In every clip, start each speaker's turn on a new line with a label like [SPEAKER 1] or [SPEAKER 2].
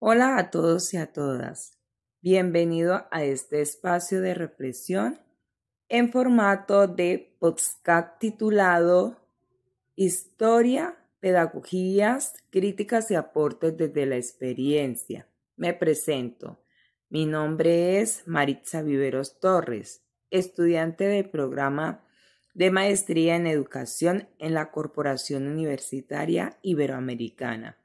[SPEAKER 1] Hola a todos y a todas. Bienvenido a este espacio de reflexión en formato de podcast titulado Historia, Pedagogías, Críticas y Aportes desde la Experiencia. Me presento. Mi nombre es Maritza Viveros Torres, estudiante del programa de Maestría en Educación en la Corporación Universitaria Iberoamericana,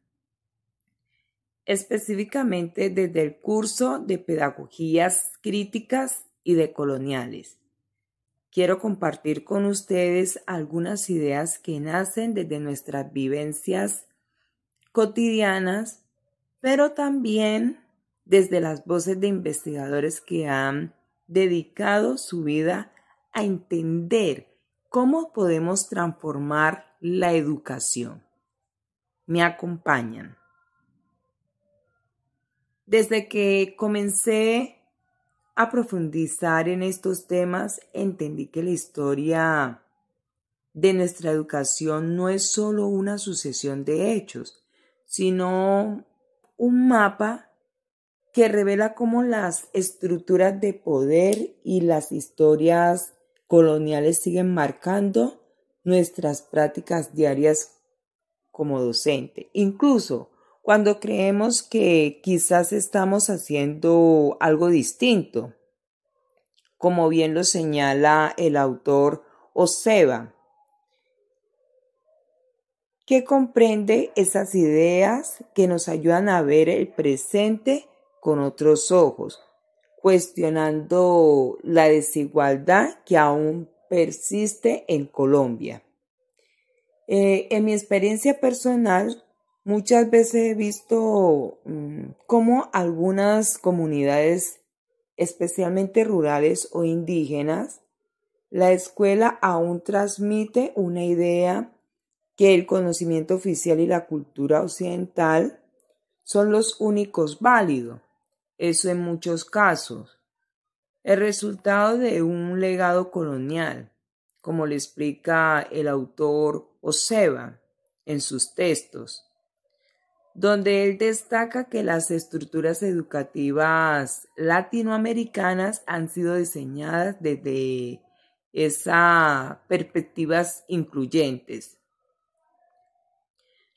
[SPEAKER 1] específicamente desde el curso de Pedagogías Críticas y Decoloniales. Quiero compartir con ustedes algunas ideas que nacen desde nuestras vivencias cotidianas, pero también desde las voces de investigadores que han dedicado su vida a entender cómo podemos transformar la educación. ¿Me acompañan? Desde que comencé a profundizar en estos temas, entendí que la historia de nuestra educación no es solo una sucesión de hechos, sino un mapa que revela cómo las estructuras de poder y las historias coloniales siguen marcando nuestras prácticas diarias como docente. Incluso cuando creemos que quizás estamos haciendo algo distinto, como bien lo señala el autor Oseba, que comprende esas ideas que nos ayudan a ver el presente con otros ojos, cuestionando la desigualdad que aún persiste en Colombia. En mi experiencia personal, muchas veces he visto cómo algunas comunidades, especialmente rurales o indígenas, la escuela aún transmite una idea que el conocimiento oficial y la cultura occidental son los únicos válidos. Eso en muchos casos. El resultado de un legado colonial, como le explica el autor Oseba en sus textos, donde él destaca que las estructuras educativas latinoamericanas han sido diseñadas desde esas perspectivas incluyentes.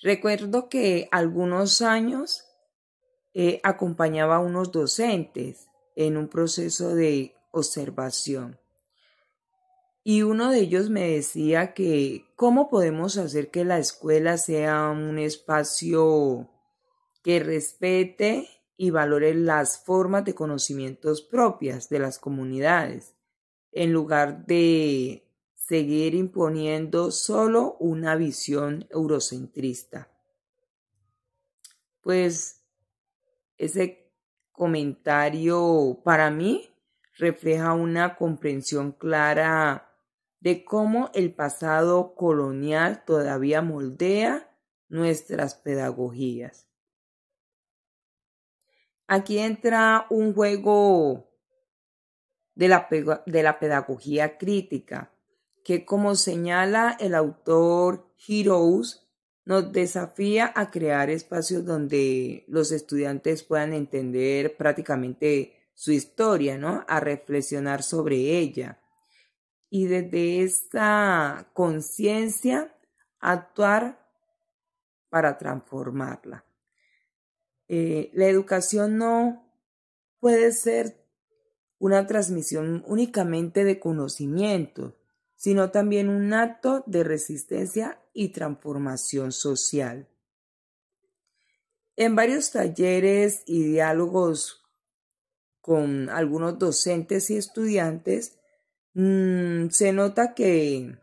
[SPEAKER 1] Recuerdo que algunos años acompañaba a unos docentes en un proceso de observación. Y uno de ellos me decía que cómo podemos hacer que la escuela sea un espacio que respete y valore las formas de conocimientos propias de las comunidades, en lugar de seguir imponiendo solo una visión eurocentrista. Pues ese comentario para mí refleja una comprensión clara de cómo el pasado colonial todavía moldea nuestras pedagogías. Aquí entra un juego de la pedagogía crítica, que como señala el autor Hirous, nos desafía a crear espacios donde los estudiantes puedan entender prácticamente su historia, ¿no? A reflexionar sobre ella. Y desde esta conciencia, actuar para transformarla. La educación no puede ser una transmisión únicamente de conocimiento, sino también un acto de resistencia y transformación social. En varios talleres y diálogos con algunos docentes y estudiantes, se nota que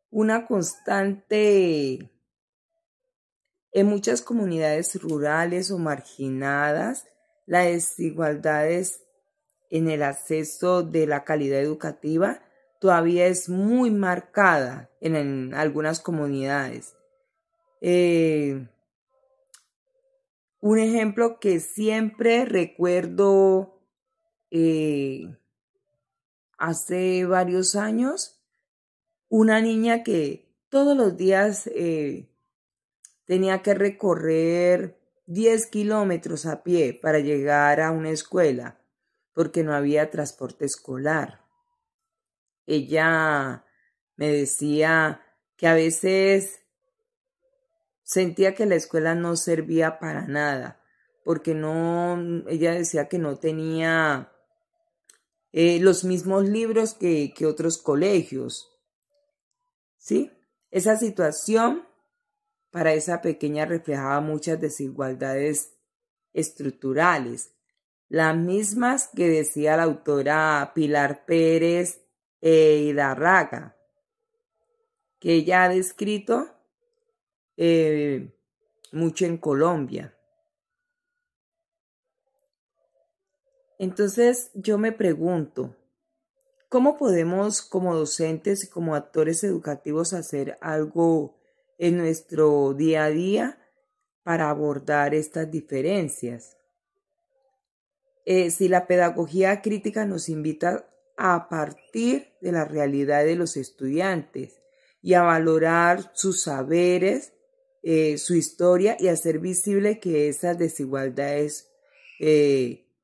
[SPEAKER 1] una constante en muchas comunidades rurales o marginadas, las desigualdades en el acceso de la calidad educativa todavía es muy marcada en algunas comunidades. Un ejemplo que siempre recuerdo hace varios años, una niña que todos los días tenía que recorrer 10 kilómetros a pie para llegar a una escuela porque no había transporte escolar. Ella me decía que a veces sentía que la escuela no servía para nada porque ella decía que no tenía los mismos libros que otros colegios. ¿Sí? Esa situación para esa pequeña reflejaba muchas desigualdades estructurales, las mismas que decía la autora Pilar Pérez Hidarraga, que ella ha descrito mucho en Colombia. Entonces yo me pregunto, ¿cómo podemos como docentes y como actores educativos hacer algo en nuestro día a día para abordar estas diferencias? Si la pedagogía crítica nos invita a partir de la realidad de los estudiantes y a valorar sus saberes, su historia y hacer visible que esas desigualdades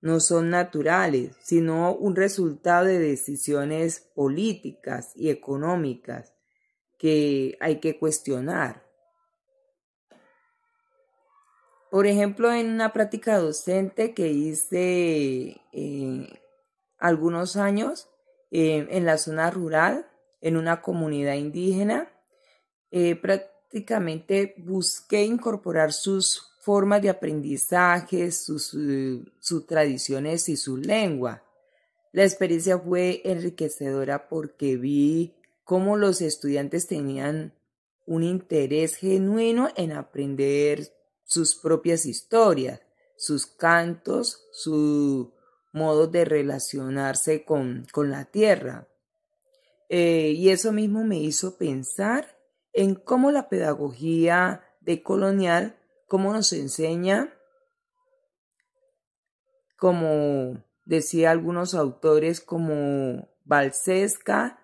[SPEAKER 1] no son naturales, sino un resultado de decisiones políticas y económicas que hay que cuestionar. Por ejemplo, en una práctica docente que hice algunos años en la zona rural, en una comunidad indígena, prácticamente busqué incorporar sus formas de aprendizaje, sus tradiciones y su lengua. La experiencia fue enriquecedora porque vi cómo los estudiantes tenían un interés genuino en aprender sus propias historias, sus cantos, su modo de relacionarse con la tierra. Y eso mismo me hizo pensar en cómo la pedagogía decolonial, cómo nos enseña, como decía algunos autores como Balsesca,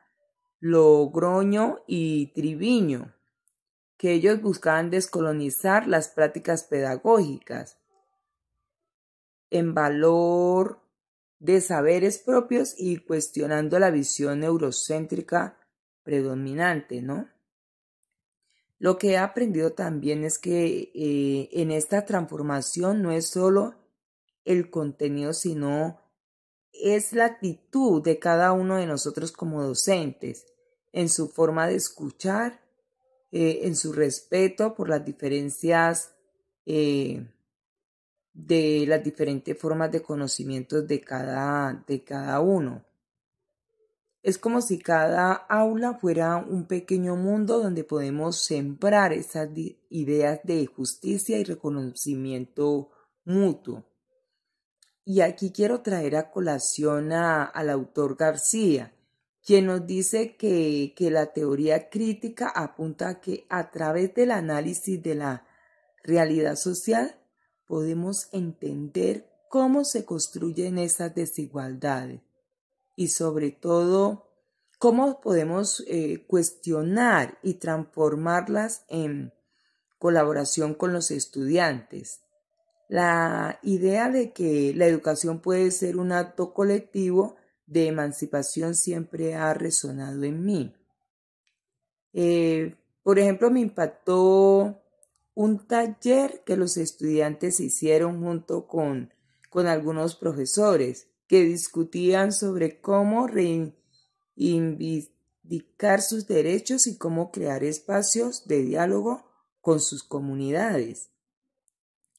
[SPEAKER 1] Logroño y Triviño, que ellos buscaban descolonizar las prácticas pedagógicas en valor de saberes propios y cuestionando la visión eurocéntrica predominante, ¿no? Lo que he aprendido también es que en esta transformación no es solo el contenido, sino es la actitud de cada uno de nosotros como docentes, en su forma de escuchar, en su respeto por las diferencias de las diferentes formas de conocimientos de cada uno. Es como si cada aula fuera un pequeño mundo donde podemos sembrar esas ideas de justicia y reconocimiento mutuo. Y aquí quiero traer a colación al autor García, quien nos dice que la teoría crítica apunta a que a través del análisis de la realidad social podemos entender cómo se construyen esas desigualdades y sobre todo cómo podemos cuestionar y transformarlas en colaboración con los estudiantes. La idea de que la educación puede ser un acto colectivo de emancipación siempre ha resonado en mí. Por ejemplo, me impactó un taller que los estudiantes hicieron junto con algunos profesores que discutían sobre cómo reivindicar sus derechos y cómo crear espacios de diálogo con sus comunidades.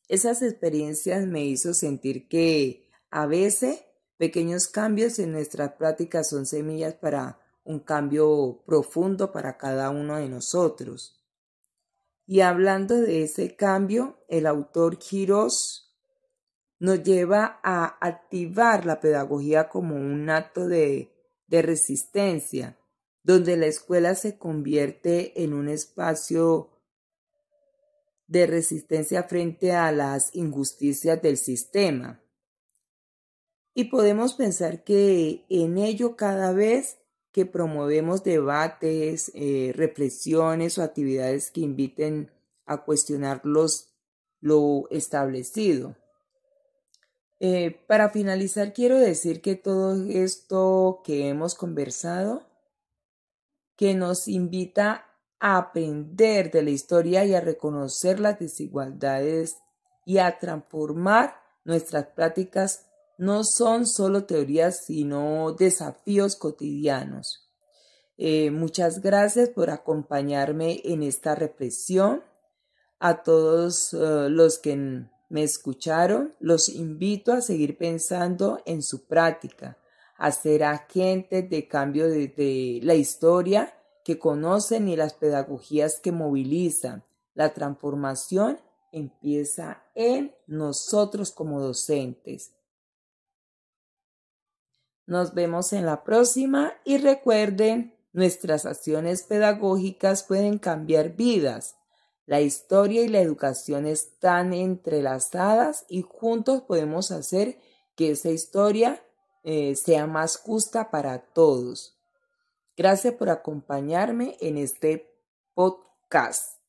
[SPEAKER 1] Esas experiencias me hizo sentir que a veces pequeños cambios en nuestras prácticas son semillas para un cambio profundo para cada uno de nosotros. Y hablando de ese cambio, el autor Quirós nos lleva a activar la pedagogía como un acto de resistencia, donde la escuela se convierte en un espacio de resistencia frente a las injusticias del sistema. Y podemos pensar que en ello cada vez que promovemos debates, reflexiones o actividades que inviten a cuestionar los lo establecido. Para finalizar, quiero decir que todo esto que hemos conversado, que nos invita a aprender de la historia y a reconocer las desigualdades y a transformar nuestras prácticas, no son solo teorías, sino desafíos cotidianos. Muchas gracias por acompañarme en esta reflexión. A todos los que me escucharon, los invito a seguir pensando en su práctica, a ser agentes de cambio de la historia que conocen y las pedagogías que movilizan. La transformación empieza en nosotros como docentes. Nos vemos en la próxima y recuerden, nuestras acciones pedagógicas pueden cambiar vidas. La historia y la educación están entrelazadas y juntos podemos hacer que esa historia sea más justa para todos. Gracias por acompañarme en este podcast.